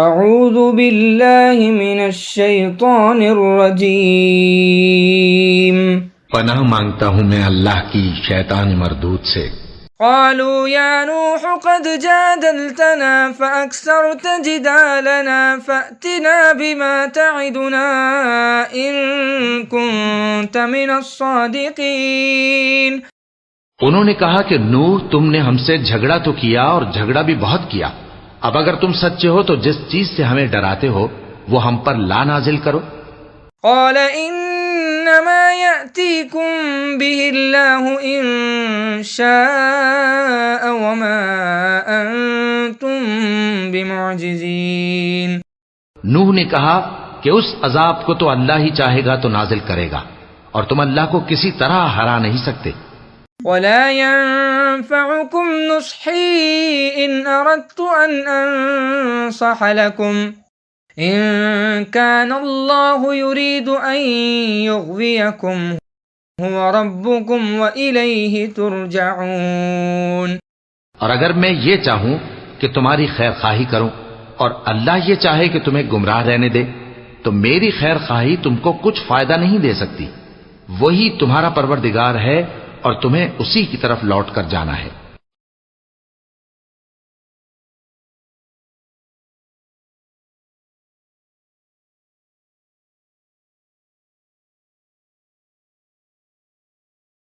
اعوذ باللہ من الشیطان الرجیم. پناہ مانگتا ہوں میں اللہ کی شیطان مردود سے. قالوا يا نوح قد جادلتنا فأكثرت جدالنا فأتنا بما تعدنا إن كنت من الصادقين. انہوں نے کہا کہ نوح تم نے ہم سے جھگڑا تو کیا اور جھگڑا بھی بہت کیا، اب اگر تم سچے ہو تو جس چیز سے ہمیں ڈراتے ہو وہ ہم پر لا نازل کرو. قال انما يأتيكم به الله ان شاء وما انتم بمعجزين. نوح نے کہا کہ اس عذاب کو تو اللہ ہی چاہے گا تو نازل کرے گا، اور تم اللہ کو کسی طرح ہرا نہیں سکتے. ولا ينفعكم نصحي إن أردت أن أنصح لكم إن كان الله يريد أن يغويكم هو ربكم وإليه ترجعون. اور اگر میں یہ چاہوں کہ تمہاری خیر خواہی کروں اور اللہ یہ چاہے کہ تمہیں گمراہ رہنے دے تو میری خیر خواہی تم کو کچھ فائدہ نہیں دے سکتی. وہی تمہارا پروردگار ہے اور تمہیں اسی کی طرف لوٹ کر جانا ہے.